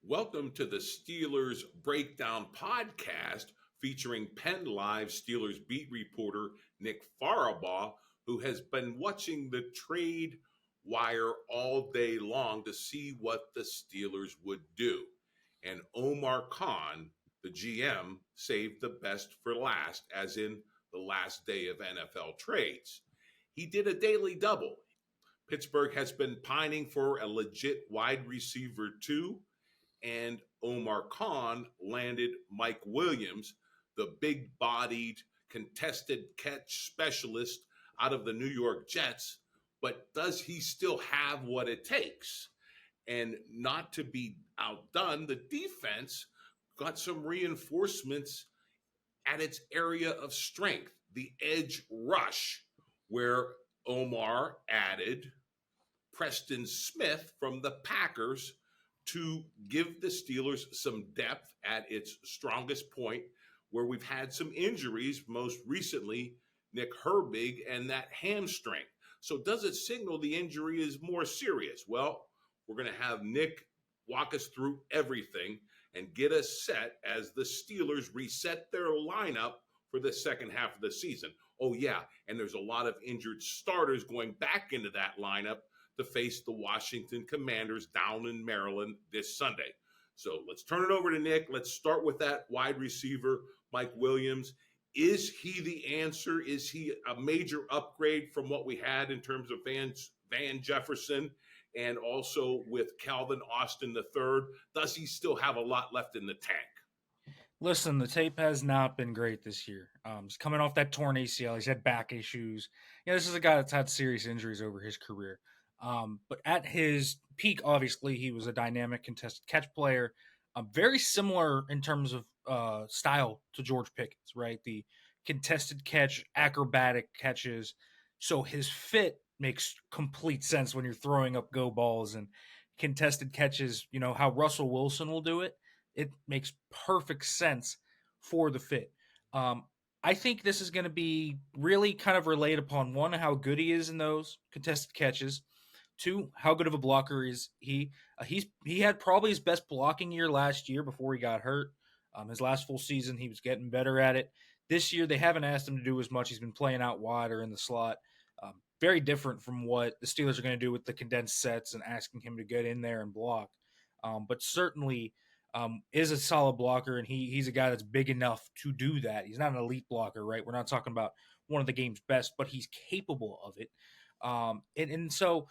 Welcome to the Steelers Breakdown Podcast featuring PennLive Steelers beat reporter Nick Farabaugh, who has been watching the trade wire all day long to see what the Steelers would do. And Omar Khan, the GM, saved the best for last, as in the last day of NFL trades. He did a daily double. Pittsburgh has been pining for a legit wide receiver, too, and Omar Khan landed Mike Williams, the big bodied contested catch specialist out of the New York Jets. But does he still have what it takes? And not to be outdone, the defense got some reinforcements at its area of strength, the edge rush, where Omar added Preston Smith from the Packers to give the Steelers some depth at its strongest point, where we've had some injuries, most recently Nick Herbig and that hamstring. So does it signal the injury is more serious? Well, we're going to have Nick walk us through everything and get us set as the Steelers reset their lineup for the second half of the season. Oh, yeah, and there's a lot of injured starters going back into that lineup to face the Washington Commanders down in Maryland this Sunday. So let's turn it over to Nick. Let's start with that wide receiver, Mike Williams. Is he the answer? Is he a major upgrade from what we had in terms of Van Jefferson and also with Calvin Austin III? Does he still have a lot left in the tank? Listen, the tape has not been great this year. He's coming off that torn ACL. He's had back issues. This is a guy that's had serious injuries over his career. But at his peak, obviously, he was a dynamic contested catch player. Very similar in terms of style to George Pickens, right? The contested catch, acrobatic catches. So his fit makes complete sense when you're throwing up go balls and contested catches, how Russell Wilson will do it. It makes perfect sense for the fit. I think this is going to be really kind of relayed upon one, how good he is in those contested catches. Two, how good of a blocker is he? He had probably his best blocking year last year before he got hurt. His last full season, he was getting better at it. This year, they haven't asked him to do as much. He's been playing out wide or in the slot. Very different from what the Steelers are going to do with the condensed sets and asking him to get in there and block. But certainly is a solid blocker, and he's a guy that's big enough to do that. He's not an elite blocker, right? We're not talking about one of the game's best, but he's capable of it. And so,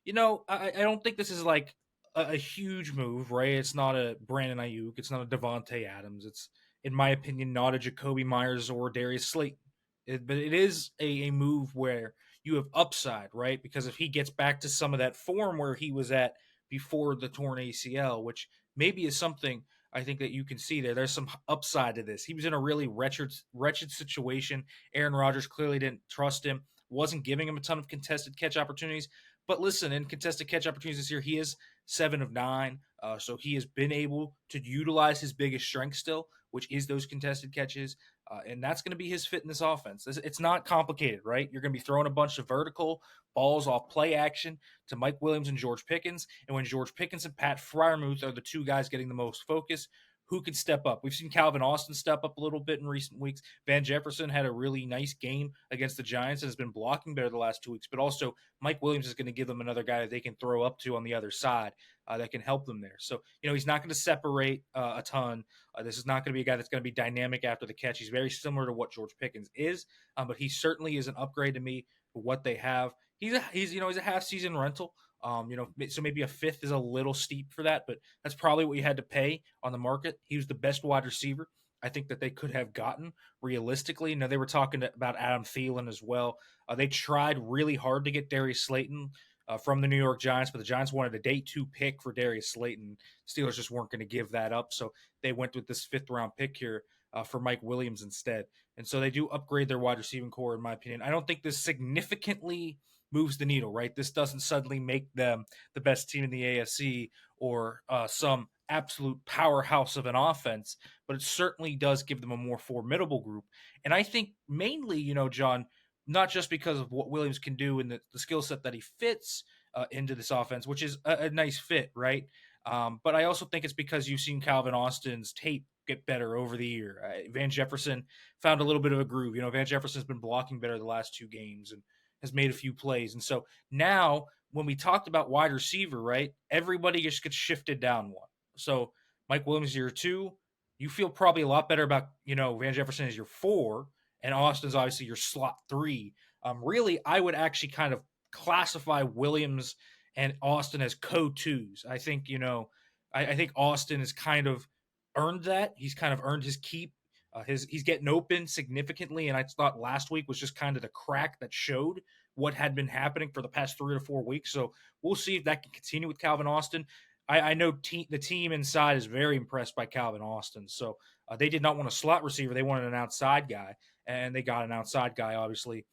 I don't think this is like a huge move, right? It's not a Brandon Ayuk. It's not a Devontae Adams. It's, in my opinion, not a Jacoby Myers or Darius Slayton. But it is a move where you have upside, right? Because if he gets back to some of that form where he was at before the torn ACL, which maybe is something I think that you can see there. There's some upside to this. He was in a really wretched situation. Aaron Rodgers clearly didn't trust him, wasn't giving him a ton of contested catch opportunities. But listen, in contested catch opportunities this year, he is 7 of 9. So he has been able to utilize his biggest strength still, which is those contested catches. And that's going to be his fit in this offense. It's not complicated, right? You're going to be throwing a bunch of vertical balls off play action to Mike Williams and George Pickens. And when George Pickens and Pat Freiermuth are the two guys getting the most focus, who can step up? We've seen Calvin Austin step up a little bit in recent weeks. Van Jefferson had a really nice game against the Giants and has been blocking better the last 2 weeks. But also, Mike Williams is going to give them another guy that they can throw up to on the other side that can help them there. So, he's not going to separate a ton. This is not going to be a guy that's going to be dynamic after the catch. He's very similar to what George Pickens is, but he certainly is an upgrade to me for what they have. He's a half season rental. So maybe a fifth is a little steep for that, but that's probably what you had to pay on the market. He was the best wide receiver I think that they could have gotten realistically. They were talking about Adam Thielen as well. They tried really hard to get Darius Slayton from the New York Giants, but the Giants wanted a day 2 pick for Darius Slayton. Steelers just weren't going to give that up, so they went with this 5th round pick here for Mike Williams instead. And so they do upgrade their wide receiving core, in my opinion. I don't think this significantly moves the needle, right? This doesn't suddenly make them the best team in the AFC or some absolute powerhouse of an offense, but it certainly does give them a more formidable group. And I think mainly, John, not just because of what Williams can do and the skill set that he fits into this offense, which is a nice fit, right? But I also think it's because you've seen Calvin Austin's tape get better over the year. Van Jefferson found a little bit of a groove. Van Jefferson's been blocking better the last 2 games and has made a few plays. And so now, when we talked about wide receiver, right, everybody just gets shifted down one. So Mike Williams is your 2. You feel probably a lot better about, Van Jefferson is your 4, and Austin's obviously your slot 3. Really, I would actually kind of classify Williams and Austin as co-2s. I think, I think Austin has kind of earned that. He's kind of earned his keep. He's getting open significantly, and I thought last week was just kind of the crack that showed what had been happening for the past 3 to 4 weeks. So we'll see if that can continue with Calvin Austin. I know the team inside is very impressed by Calvin Austin. So they did not want a slot receiver; they wanted an outside guy, and they got an outside guy, obviously,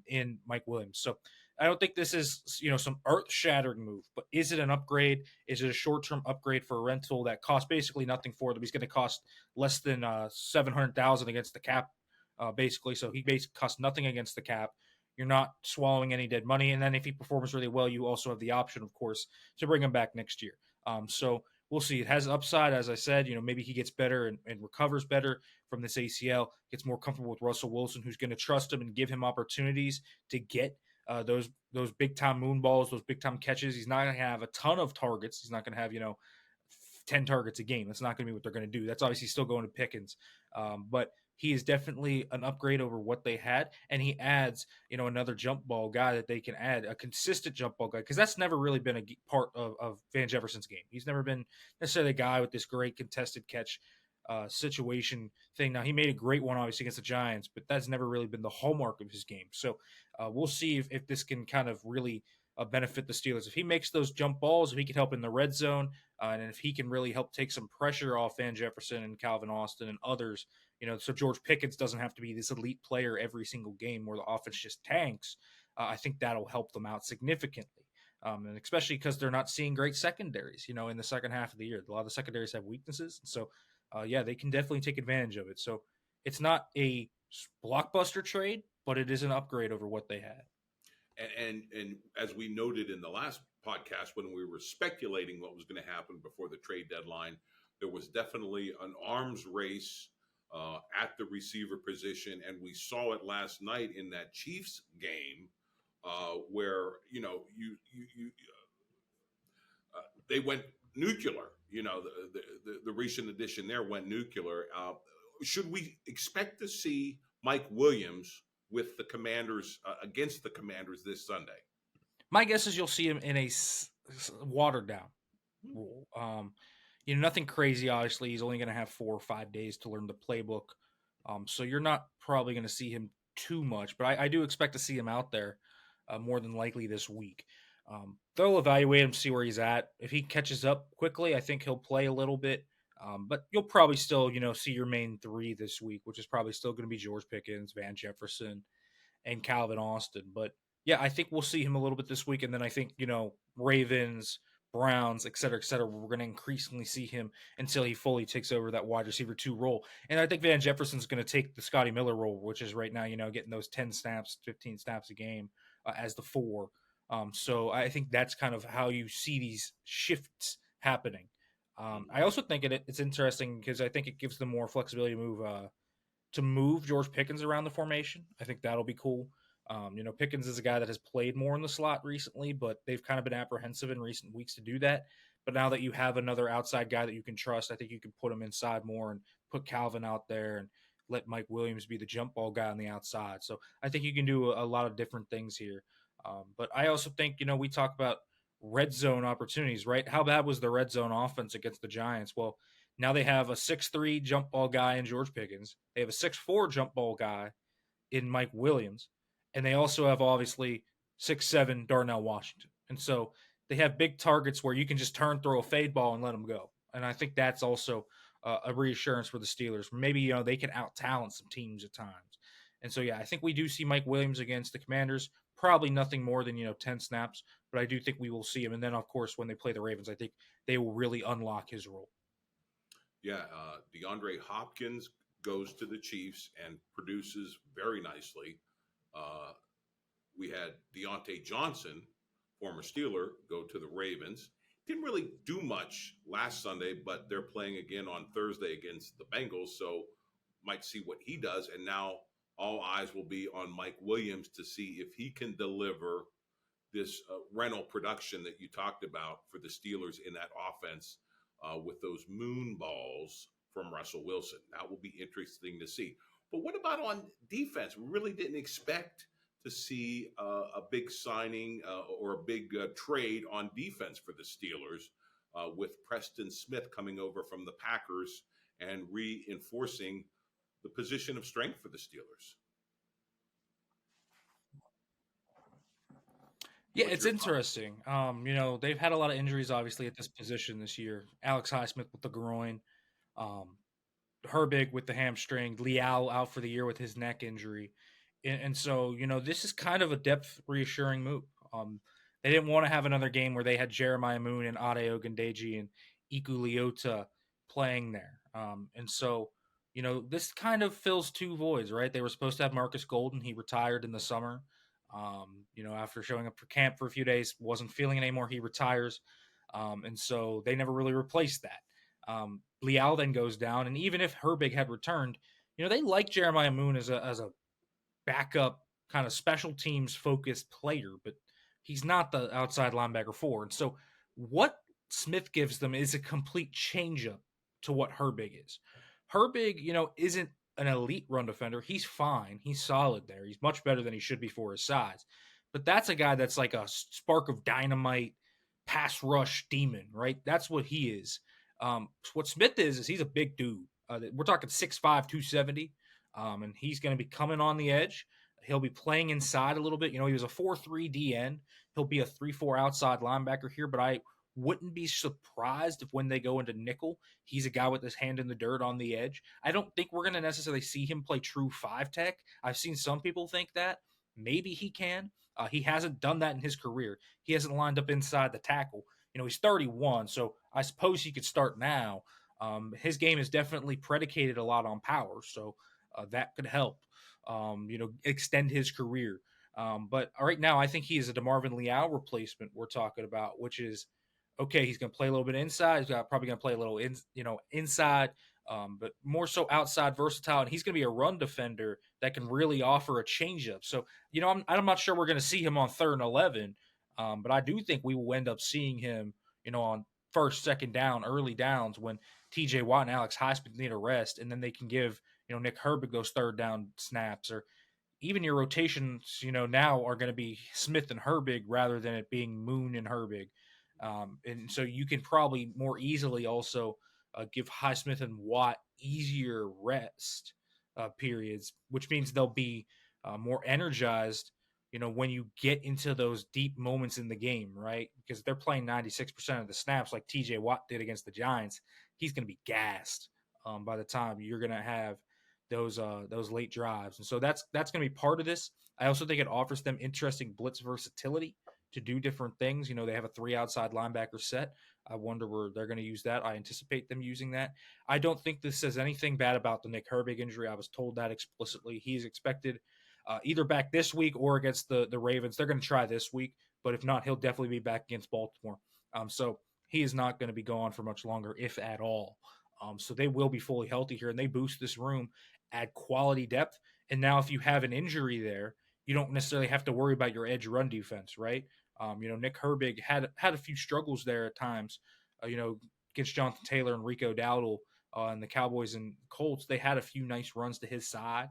in Mike Williams. So I don't think this is some earth-shattering move, but is it an upgrade? Is it a short-term upgrade for a rental that costs basically nothing for them? He's going to cost less than $700,000 against the cap, basically. So he basically costs nothing against the cap. You're not swallowing any dead money, and then if he performs really well, you also have the option, of course, to bring him back next year. So we'll see. It has upside, as I said. Maybe he gets better and recovers better from this ACL, gets more comfortable with Russell Wilson, who's going to trust him and give him opportunities to get those big time moon balls, those big time catches. He's not going to have a ton of targets. He's not going to have 10 targets a game. That's not going to be what they're going to do. That's obviously still going to Pickens, but he is definitely an upgrade over what they had, and he adds another jump ball guy that they can add, a consistent jump ball guy, because that's never really been a part of Van Jefferson's game. He's never been necessarily a guy with this great contested catch situation thing. Now, he made a great one obviously against the Giants, but that's never really been the hallmark of his game. So we'll see if this can kind of really benefit the Steelers. If he makes those jump balls, if he can help in the red zone, and if he can really help take some pressure off Van Jefferson and Calvin Austin and others, so George Pickens doesn't have to be this elite player every single game where the offense just tanks. I think that'll help them out significantly. And especially because they're not seeing great secondaries, in the second half of the year. A lot of the secondaries have weaknesses. So, they can definitely take advantage of it. So it's not a blockbuster trade, but it is an upgrade over what they had. And as we noted in the last podcast, when we were speculating what was going to happen before the trade deadline, there was definitely an arms race at the receiver position, and we saw it last night in that Chiefs game where they went nuclear. The recent addition there went nuclear. Should we expect to see Mike Williams with the Commanders against the Commanders this Sunday? My guess is you'll see him in a watered down role. Nothing crazy. Obviously, he's only going to have 4 or 5 days to learn the playbook, so you're not probably going to see him too much. But I do expect to see him out there more than likely this week. They'll evaluate him, see where he's at. If he catches up quickly, I think he'll play a little bit. But you'll probably still, see your main 3 this week, which is probably still going to be George Pickens, Van Jefferson, and Calvin Austin. But yeah, I think we'll see him a little bit this week. And then I think, Ravens, Browns, et cetera, we're going to increasingly see him until he fully takes over that wide receiver 2 role. And I think Van Jefferson's going to take the Scotty Miller role, which is right now, getting those 10 snaps, 15 snaps a game as the 4. So I think that's kind of how you see these shifts happening. I also think it's interesting because I think it gives them more flexibility to move George Pickens around the formation. I think that'll be cool. Pickens is a guy that has played more in the slot recently, but they've kind of been apprehensive in recent weeks to do that. But now that you have another outside guy that you can trust, I think you can put him inside more and put Calvin out there and let Mike Williams be the jump ball guy on the outside. So I think you can do a lot of different things here. But I also think, we talk about red zone opportunities, right? How bad was the red zone offense against the Giants? Well, now they have a 6'3" jump ball guy in George Pickens. They have a 6'4" jump ball guy in Mike Williams. And they also have, obviously, 6'7" Darnell Washington. And so they have big targets where you can just throw a fade ball and let them go. And I think that's also a reassurance for the Steelers. Maybe, they can out-talent some teams at times. And so, yeah, I think we do see Mike Williams against the Commanders. Probably nothing more than, 10 snaps, but I do think we will see him. And then, of course, when they play the Ravens, I think they will really unlock his role. Yeah, DeAndre Hopkins goes to the Chiefs and produces very nicely. We had Deontay Johnson, former Steeler, go to the Ravens. didn't really do much last Sunday, but they're playing again on Thursday against the Bengals, so might see what he does. And now all eyes will be on Mike Williams to see if he can deliver this rental production that you talked about for the Steelers in that offense with those moon balls from Russell Wilson. That will be interesting to see. But what about on defense? We really didn't expect to see a big signing or a big trade on defense for the Steelers with Preston Smith coming over from the Packers and reinforcing the position of strength for the Steelers. Yeah, What's it's your thoughts? interesting. They've had a lot of injuries, obviously, at this position this year. Alex Highsmith with the groin, um, Herbig with the hamstring, Liao out for the year with his neck injury, and so this is kind of a depth reassuring move. They didn't want to have another game where they had Jeremiah Moon and Ade Ogundeji and Iku Leota playing there, and so this kind of fills two voids, right? They were supposed to have Marcus Golden, he retired in the summer. After showing up for camp for a few days, wasn't feeling it anymore. He retires, and so they never really replaced that. Liao then goes down, and even if Herbig had returned, they like Jeremiah Moon as a backup kind of special teams focused player, but he's not the outside linebacker four. And so what Smith gives them is a complete changeup to what Herbig is. Herbig, isn't an elite run defender. He's fine. He's solid there. He's much better than he should be for his size. But that's a guy that's like a spark of dynamite, pass rush demon, right? That's what he is. What Smith is he's a big dude. We're talking 6'5", 270, and he's going to be coming on the edge. He'll be playing inside a little bit. He was a 4-3 DN. He'll be a 3-4 outside linebacker here, but I wouldn't be surprised if when they go into nickel, he's a guy with his hand in the dirt on the edge. I don't think we're going to necessarily see him play true 5-tech. I've seen some people think that. Maybe he can. He hasn't done that in his career. He hasn't lined up inside the tackle. He's 31, so I suppose he could start now. His game is definitely predicated a lot on power, so that could help, extend his career. But right now, I think he is a DeMarvin Leal replacement we're talking about, which is okay. He's going to play a little bit inside. He's probably going to play a little inside, but more so outside versatile. And he's going to be a run defender that can really offer a changeup. So, I'm not sure we're going to see him on 3rd and 11, but I do think we will end up seeing him, on first, second down, early downs when TJ Watt and Alex Highsmith need a rest, and then they can give, Nick Herbig those 3rd down snaps, or even your rotations, now are going to be Smith and Herbig rather than it being Moon and Herbig. And so you can probably more easily also give Highsmith and Watt easier rest periods, which means they'll be more energized, when you get into those deep moments in the game, right? Because they're playing 96% of the snaps like TJ Watt did against the Giants. He's going to be gassed by the time you're going to have those late drives. And so that's going to be part of this. I also think it offers them interesting blitz versatility to do different things. They have a 3 outside linebacker set. I wonder where they're going to use that. I anticipate them using that. I don't think this says anything bad about the Nick Herbig injury. I was told that explicitly. He's expected either back this week or against the Ravens. They're going to try this week, but if not, he'll definitely be back against Baltimore. So he is not going to be gone for much longer, if at all. So they will be fully healthy here, and they boost this room, add quality depth. And now if you have an injury there, you don't necessarily have to worry about your edge run defense, right? Nick Herbig had a few struggles there at times, against Jonathan Taylor and Rico Dowdle and the Cowboys and Colts. They had a few nice runs to his side.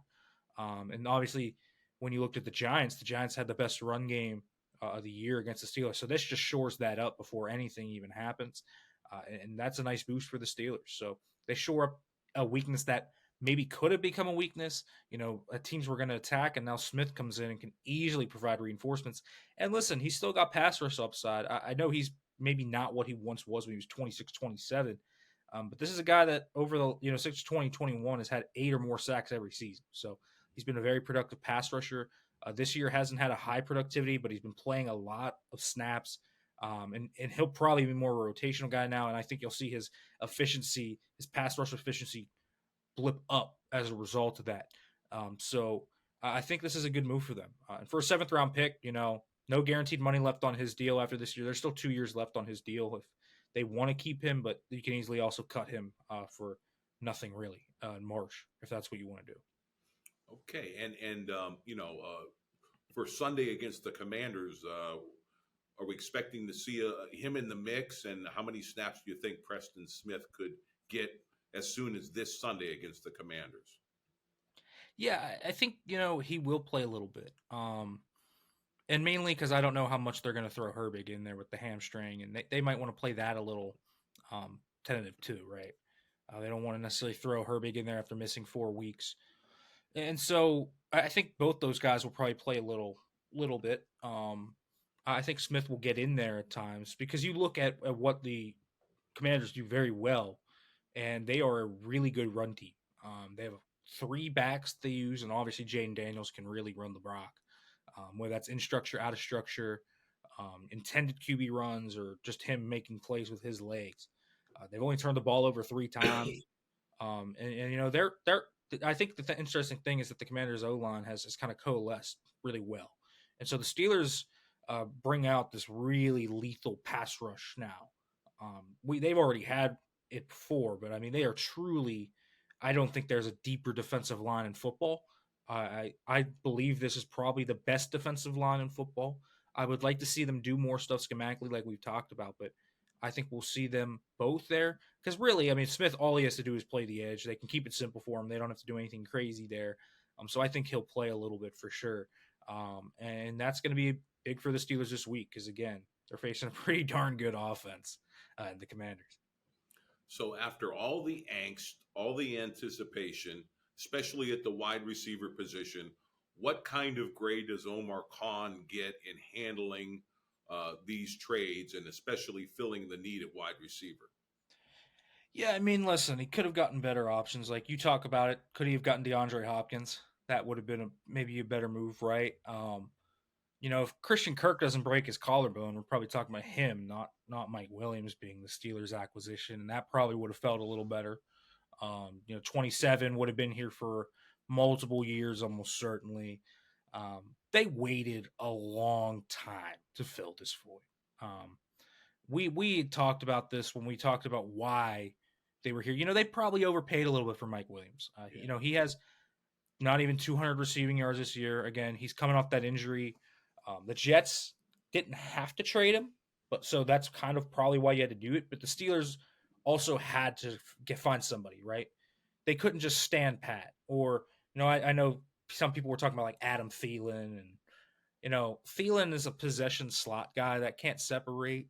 And obviously, when you looked at the Giants had the best run game of the year against the Steelers. So this just shores that up before anything even happens. And that's a nice boost for the Steelers. So they shore up a weakness that maybe could have become a weakness. Teams were going to attack, and now Smith comes in and can easily provide reinforcements. And listen, he's still got pass rush upside. I know he's maybe not what he once was when he was 26, 27. But this is a guy that over the 6 20, 21 has had 8 or more sacks every season. So he's been a very productive pass rusher. This year hasn't had a high productivity, but he's been playing a lot of snaps. And he'll probably be more of a rotational guy now. And I think you'll see his efficiency, his pass rush efficiency blip up as a result of that. So I think this is a good move for them. And for a 7th round pick, no guaranteed money left on his deal after this year. There's still 2 years left on his deal. they want to keep him, but you can easily also cut him for nothing really in March if that's what you want to do. Okay, and for Sunday against the Commanders, are we expecting to see him in the mix? And how many snaps do you think Preston Smith could get as soon as this Sunday against the Commanders? Yeah, I think he will play a little bit, and mainly because I don't know how much they're going to throw Herbig in there with the hamstring, and they might want to play that a little tentative too, right? They don't want to necessarily throw Herbig in there after missing 4 weeks, and so I think both those guys will probably play a little bit. I think Smith will get in there at times because you look at what the Commanders do very well, and they are a really good run team. They have three backs they use, and obviously Jaden Daniels can really run the rock, whether that's in structure, out of structure, intended QB runs, or just him making plays with his legs. They've only turned the ball over 3 times, and they're. I think the interesting thing is that the Commanders' O line has kind of coalesced really well, and so the Steelers bring out this really lethal pass rush now. They've already had it before, but I mean they are truly. I don't think there's a deeper defensive line in football. I believe this is probably the best defensive line in football. I would like to see them do more stuff schematically, like we've talked about, but I think we'll see them both there because really, I mean, Smith all he has to do is play the edge. They can keep it simple for him. They don't have to do anything crazy there. So I think he'll play a little bit for sure, and that's going to be big for the Steelers this week because again, they're facing a pretty darn good offense in the Commanders. So after all the angst, all the anticipation, especially at the wide receiver position, what kind of grade does Omar Khan get in handling these trades and especially filling the need at wide receiver? Yeah, I mean, listen, he could have gotten better options. Like you talk about it, could he have gotten DeAndre Hopkins? That would have been maybe a better move, right? If Christian Kirk doesn't break his collarbone, we're probably talking about him, not Mike Williams being the Steelers' acquisition, and that probably would have felt a little better. 27 would have been here for multiple years, almost certainly. They waited a long time to fill this void. We talked about this when we talked about why they were here. They probably overpaid a little bit for Mike Williams. Yeah. He has not even 200 receiving yards this year. Again, he's coming off that injury. The Jets didn't have to trade him, but so that's kind of probably why you had to do it. But the Steelers also had to find somebody, right? They couldn't just stand pat. Or I know some people were talking about like Adam Thielen, and Thielen is a possession slot guy that can't separate.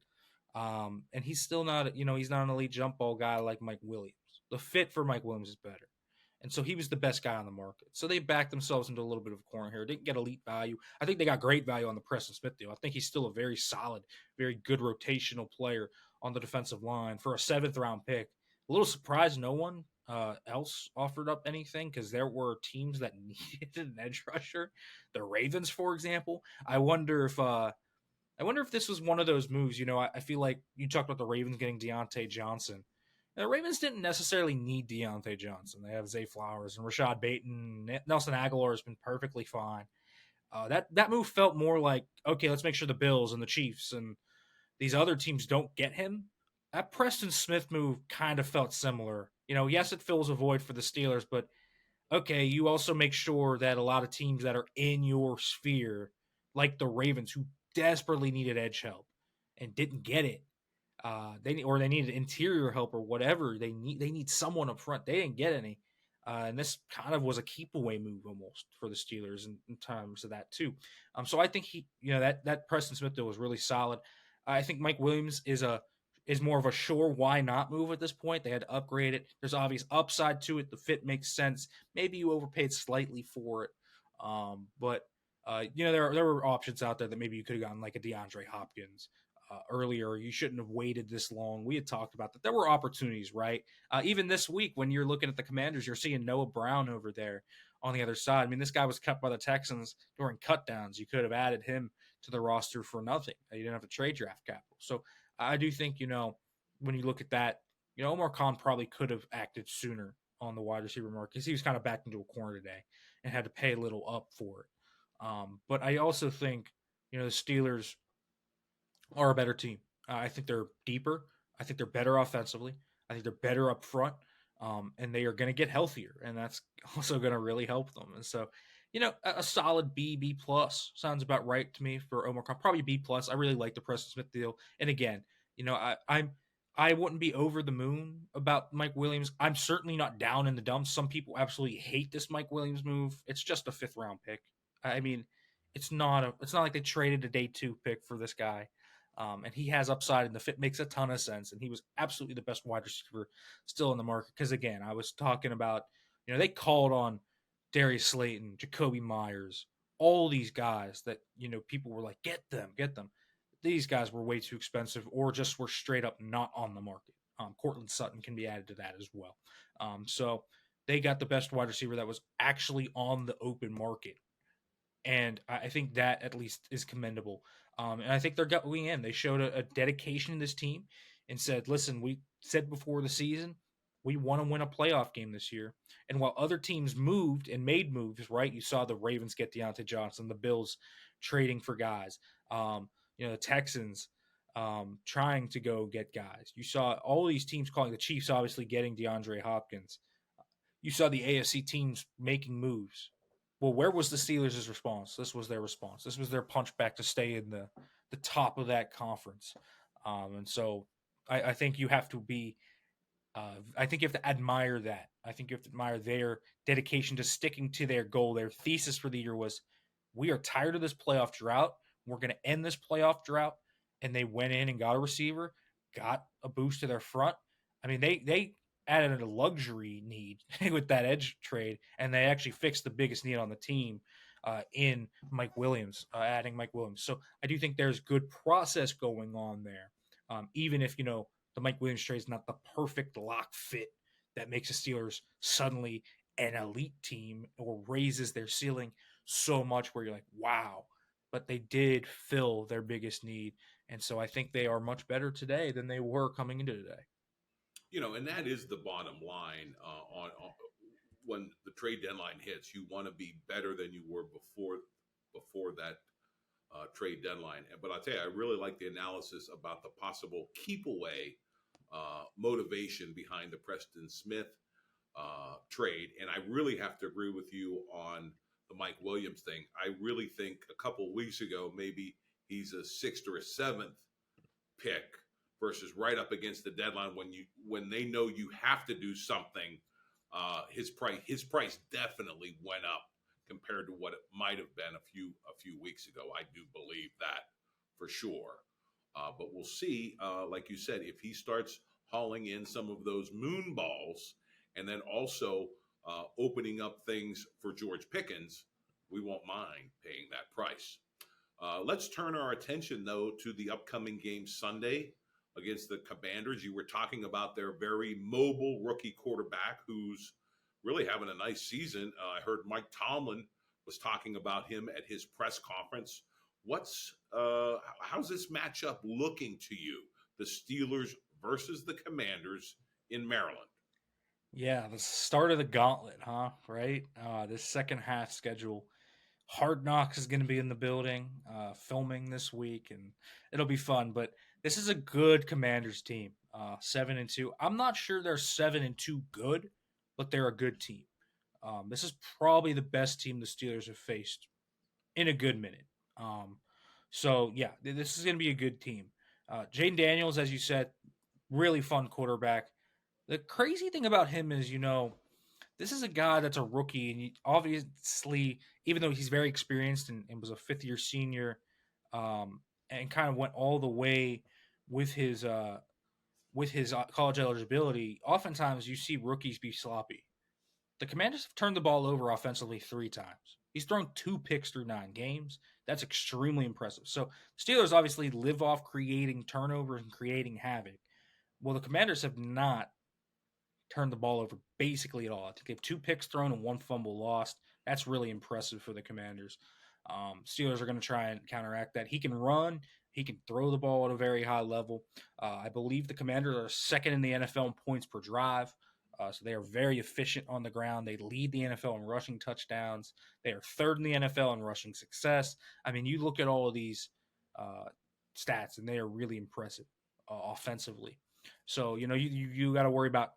And he's still not, he's not an elite jump ball guy like Mike Williams. The fit for Mike Williams is better. And so he was the best guy on the market. So they backed themselves into a little bit of a corner here. Didn't get elite value. I think they got great value on the Preston Smith deal. I think he's still a very solid, very good rotational player on the defensive line for a 7th-round pick. A little surprised no one else offered up anything because there were teams that needed an edge rusher. The Ravens, for example. I wonder if this was one of those moves. I feel like you talked about the Ravens getting Deontay Johnson. The Ravens didn't necessarily need Deontay Johnson. They have Zay Flowers and Rashad Bateman. Nelson Aguilar has been perfectly fine. That move felt more like, okay, let's make sure the Bills and the Chiefs and these other teams don't get him. That Preston Smith move kind of felt similar. Yes, it fills a void for the Steelers, but okay, you also make sure that a lot of teams that are in your sphere, like the Ravens, who desperately needed edge help and didn't get it, they needed interior help or whatever. They need someone up front. They didn't get any, and this kind of was a keep away move almost for the Steelers in terms of that too. So I think that Preston Smith deal was really solid. I think Mike Williams is more of a sure why not move at this point. They had to upgrade it. There's obvious upside to it. The fit makes sense. Maybe you overpaid slightly for it, but there were options out there that maybe you could have gotten like a DeAndre Hopkins earlier. You shouldn't have waited this long. We had talked about that. There were opportunities, right? Even this week, when you're looking at the Commanders, you're seeing Noah Brown over there on the other side. I mean, this guy was cut by the Texans during cutdowns. You could have added him to the roster for nothing. You didn't have to trade draft capital. So I do think, when you look at that, Omar Khan probably could have acted sooner on the wide receiver market because he was kind of backed into a corner today and had to pay a little up for it. But I also think, the Steelers are a better team. I think they're deeper. I think they're better offensively. I think they're better up front, and they are going to get healthier, and that's also going to really help them. And so, a solid B plus sounds about right to me for Omar Khan. Probably B plus. I really like the Preston Smith deal, and again, I wouldn't be over the moon about Mike Williams. I'm certainly not down in the dumps. Some people absolutely hate this Mike Williams move. It's just a fifth round pick. I mean, it's not like they traded a day two pick for this guy. And he has upside, and the fit makes a ton of sense. And he was absolutely the best wide receiver still in the market. Because again, I was talking about, they called on Darius Slayton, Jacoby Myers, all these guys that people were like, get them, get them. These guys were way too expensive, or just were straight up not on the market. Cortland Sutton can be added to that as well. So they got the best wide receiver that was actually on the open market, and I think that at least is commendable. And I think they're going in. They showed a dedication in this team and said, "Listen, we said before the season we want to win a playoff game this year." And while other teams moved and made moves, right? You saw the Ravens get Deontay Johnson, the Bills trading for guys, the Texans trying to go get guys. You saw all these teams calling, the Chiefs obviously getting DeAndre Hopkins. You saw the AFC teams making moves. Well, where was the Steelers' response? This was their response. This was their punchback to stay in the top of that conference. And so I think you have to be I think you have to admire that. I think you have to admire their dedication to sticking to their goal. Their thesis for the year was, we are tired of this playoff drought. We're going to end this playoff drought. And they went in and got a receiver, got a boost to their front. I mean, they added a luxury need with that edge trade, and they actually fixed the biggest need on the team in Mike Williams, adding Mike Williams. So I do think there's good process going on there, even if, the Mike Williams trade is not the perfect lock fit that makes the Steelers suddenly an elite team or raises their ceiling so much where you're like, wow. But they did fill their biggest need. And so I think they are much better today than they were coming into today. And that is the bottom line on when the trade deadline hits. You want to be better than you were before that trade deadline. But I'll tell you, I really like the analysis about the possible keep away motivation behind the Preston Smith trade. And I really have to agree with you on the Mike Williams thing. I really think a couple of weeks ago, maybe he's a sixth or a seventh pick versus right up against the deadline when they know you have to do something. His price definitely went up compared to what it might have been a few weeks ago. I do believe that for sure. But we'll see, like you said, if he starts hauling in some of those moon balls and then also opening up things for George Pickens, we won't mind paying that price. Let's turn our attention, though, to the upcoming game Sunday against the Commanders. You were talking about their very mobile rookie quarterback who's really having a nice season. I heard Mike Tomlin was talking about him at his press conference. How's this matchup looking to you? The Steelers versus the Commanders in Maryland. Yeah, the start of the gauntlet, huh? Right? This second half schedule. Hard Knocks is going to be in the building, filming this week, and it'll be fun. But this is a good Commanders team, 7-2. I'm not sure they're 7-2 good, but they're a good team. This is probably the best team the Steelers have faced in a good minute. So yeah, this is going to be a good team. Jane Daniels, as you said, really fun quarterback. The crazy thing about him is, this is a guy that's a rookie, and obviously, even though he's very experienced and was a fifth-year senior, and kind of went all the way with his college eligibility, oftentimes you see rookies be sloppy. The Commanders have turned the ball over offensively 3 times. He's thrown 2 picks through 9 games. That's extremely impressive. So Steelers obviously live off creating turnovers and creating havoc. Well, the Commanders have not turned the ball over basically at all. I think they have 2 picks thrown and 1 fumble lost. That's really impressive for the Commanders. Steelers are going to try and counteract that. He can run. He can throw the ball at a very high level. I believe the Commanders are second in the NFL in points per drive. So they are very efficient on the ground. They lead the NFL in rushing touchdowns. They are third in the NFL in rushing success. I mean, you look at all of these stats, and they are really impressive offensively. So you got to worry about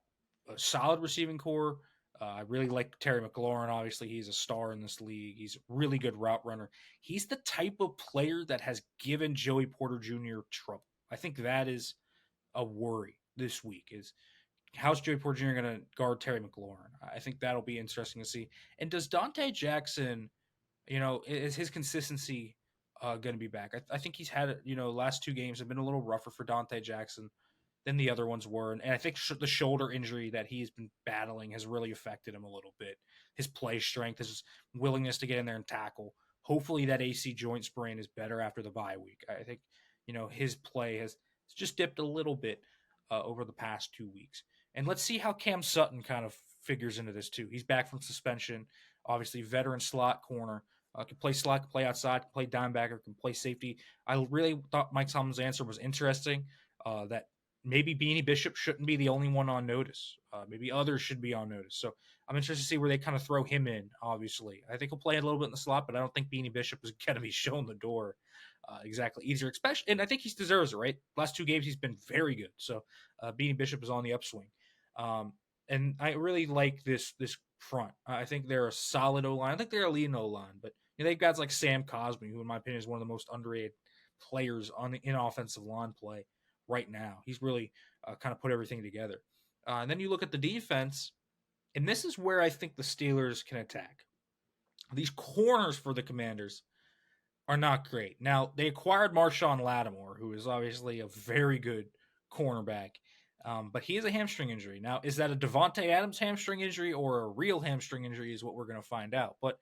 a solid receiving core. I really like Terry McLaurin. Obviously, he's a star in this league. He's a really good route runner. He's the type of player that has given Joey Porter Jr. trouble. I think that is a worry this week. Is how's Joey Porter Jr. going to guard Terry McLaurin? I think that'll be interesting to see. And does Dante Jackson, is his consistency going to be back? I think he's had, last two games have been a little rougher for Dante Jackson than the other ones were. And I think the shoulder injury that he's been battling has really affected him a little bit. His play strength, his willingness to get in there and tackle. Hopefully that AC joint sprain is better after the bye week. I think, his play has just dipped a little bit over the past 2 weeks. And let's see how Cam Sutton kind of figures into this too. He's back from suspension, obviously veteran slot corner. Can play slot, can play outside, can play dimebacker, can play safety. I really thought Mike Tomlin's answer was interesting. That maybe Beanie Bishop shouldn't be the only one on notice. Maybe others should be on notice. So I'm interested to see where they kind of throw him in, obviously. I think he'll play a little bit in the slot, but I don't think Beanie Bishop is going to be shown the door exactly easier. Especially, and I think he deserves it, right? Last two games, he's been very good. So Beanie Bishop is on the upswing. And I really like this front. I think they're a solid O-line. I think they're a leading O-line, but they've guys like Sam Cosmi, who in my opinion is one of the most underrated players in offensive line play right now. He's really kind of put everything together. And then you look at the defense, and this is where I think the Steelers can attack. These corners for the Commanders are not great. Now, they acquired Marshawn Lattimore, who is obviously a very good cornerback, but he has a hamstring injury. Now, is that a Devontae Adams hamstring injury or a real hamstring injury is what we're going to find out. But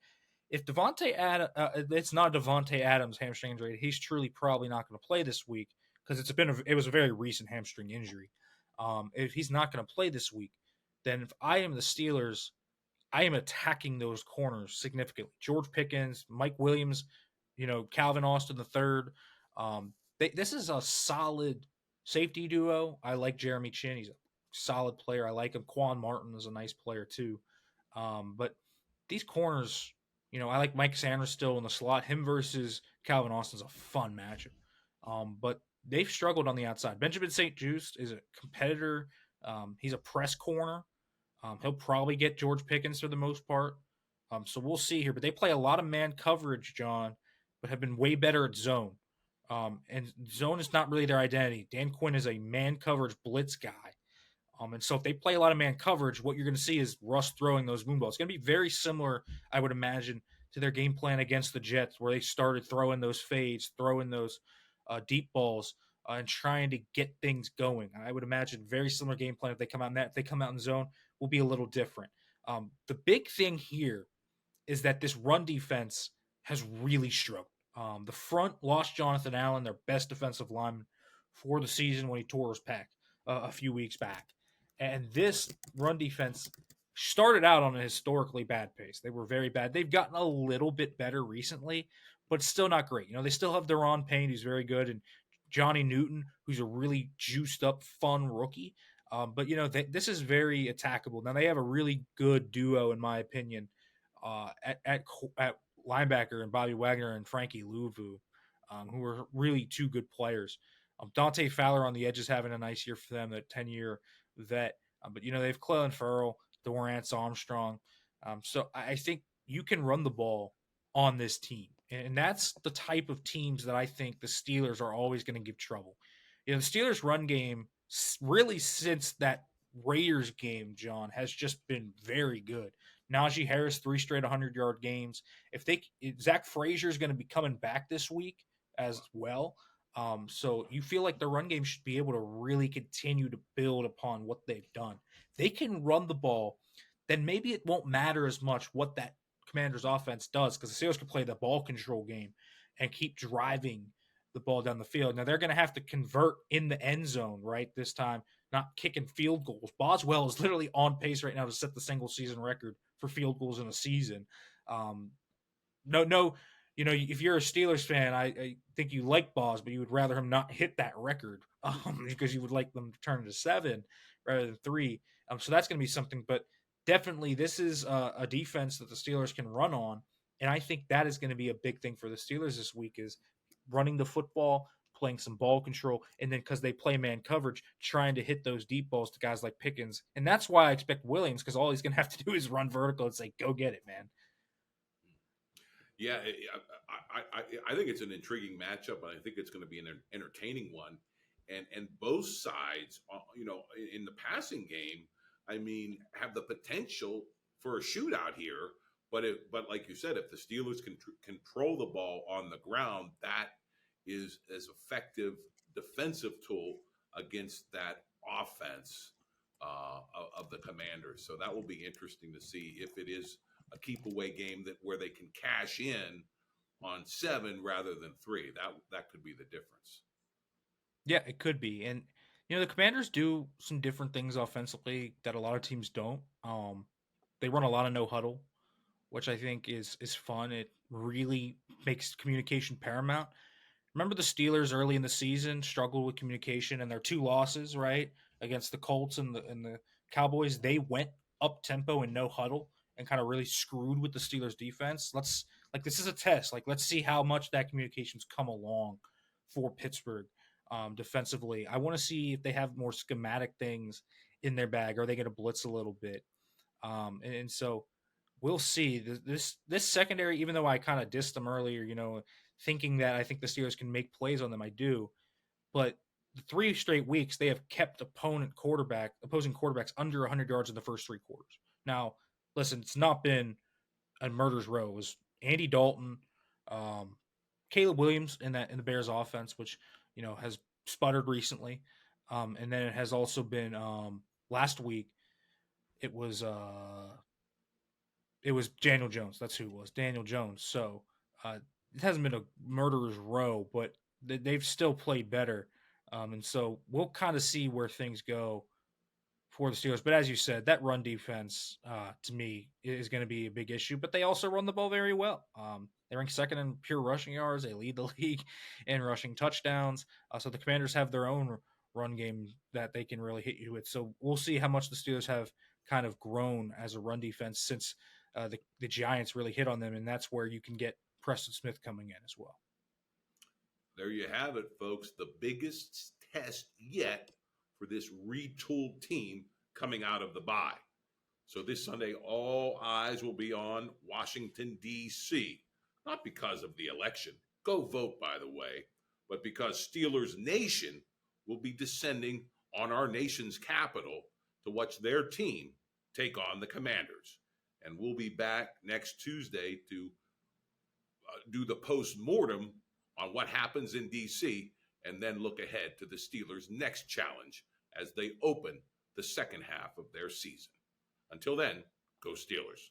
if it's not Devontae Adams hamstring injury, he's truly probably not going to play this week because it was a very recent hamstring injury. If he's not going to play this week, then if I am the Steelers, I am attacking those corners significantly. George Pickens, Mike Williams, Calvin Austin the third. This is a solid safety duo. I like Jeremy Chin. He's a solid player. I like him. Quan Martin is a nice player too. But these corners, I like Mike Sanders still in the slot. Him versus Calvin Austin's a fun matchup. But they've struggled on the outside. Benjamin St. Juste is a competitor. He's a press corner. He'll probably get George Pickens for the most part. So we'll see here. But they play a lot of man coverage, John, but have been way better at zone. And zone is not really their identity. Dan Quinn is a man coverage blitz guy. And so if they play a lot of man coverage, what you're going to see is Russ throwing those moon balls. It's going to be very similar, I would imagine, to their game plan against the Jets, where they started throwing those fades, throwing those deep balls, and trying to get things going. I would imagine very similar game plan if they come out in that. If they come out in zone, will be a little different. The big thing here is that this run defense has really struggled. The front lost Jonathan Allen, their best defensive lineman for the season when he tore his pec a few weeks back. And this run defense started out on a historically bad pace. They were very bad. They've gotten a little bit better recently, but still not great. They still have Deron Payne, who's very good, and Johnny Newton, who's a really juiced up, fun rookie. But this is very attackable. Now they have a really good duo, in my opinion, at linebacker and Bobby Wagner and Frankie Louvu, who are really two good players. Dante Fowler on the edge is having a nice year for them, that 10-year vet. But they have Clelin Ferrell, Dorrance Armstrong. So I think you can run the ball on this team. And that's the type of teams that I think the Steelers are always going to give trouble. The Steelers' run game, really since that Raiders game, John, has just been very good. Najee Harris, 3 straight 100-yard games. If Zach Frazier is going to be coming back this week as well. So you feel like the run game should be able to really continue to build upon what they've done. They can run the ball, then maybe it won't matter as much what that Commanders offense does, because the Steelers can play the ball control game and keep driving the ball down the field. Now they're going to have to convert in the end zone, right? This time, not kicking field goals. Boswell is literally on pace right now to set the single season record for field goals in a season. If you're a Steelers fan, I think you like Boz, but you would rather him not hit that record because you would like them to turn to 7 rather than 3. So that's going to be something. But definitely, this is a defense that the Steelers can run on, and I think that is going to be a big thing for the Steelers this week is running the football, playing some ball control, and then because they play man coverage, trying to hit those deep balls to guys like Pickens. And that's why I expect Williams, because all he's going to have to do is run vertical and say, go get it, man. Yeah, I think it's an intriguing matchup, and I think it's going to be an entertaining one. And both sides, in the passing game, I mean, have the potential for a shootout here. But like you said, if the Steelers can control the ball on the ground, that is as effective defensive tool against that offense of the Commanders. So that will be interesting to see if it is a keep away game where they can cash in on 7 rather than 3. That could be the difference. Yeah, it could be. And the Commanders do some different things offensively that a lot of teams don't. They run a lot of no huddle, which I think is fun. It really makes communication paramount. Remember the Steelers early in the season struggled with communication, and their 2 losses, right, against the Colts and the Cowboys. They went up tempo and no huddle and kind of really screwed with the Steelers defense. This is a test. Let's see how much that communication's come along for Pittsburgh defensively. I want to see if they have more schematic things in their bag. Are they going to blitz a little bit? And so we'll see. This secondary, even though I kind of dissed them earlier, thinking that I think the Steelers can make plays on them, I do. But the 3 straight weeks, they have kept opposing quarterbacks under 100 yards in the first 3 quarters. Now, listen, it's not been a murder's row. It was Andy Dalton, Caleb Williams in the Bears offense, which has sputtered recently, and then it has also been last week. It was Daniel Jones. That's who it was, Daniel Jones. So it hasn't been a murderer's row, but they've still played better, and so we'll kind of see where things go for the Steelers. But as you said, that run defense to me is going to be a big issue. But they also run the ball very well. They rank second in pure rushing yards. They lead the league in rushing touchdowns. So the Commanders have their own run game that they can really hit you with. So we'll see how much the Steelers have kind of grown as a run defense since the Giants really hit on them, and that's where you can get Preston Smith coming in as well. There you have it, folks. The biggest test yet for this retooled team coming out of the bye. So this Sunday, all eyes will be on Washington, D.C., not because of the election. Go vote, by the way, but because Steelers Nation will be descending on our nation's capital to watch their team take on the Commanders. And we'll be back next Tuesday to do the post-mortem on what happens in D.C. and then look ahead to the Steelers' next challenge as they open the second half of their season. Until then, go Steelers.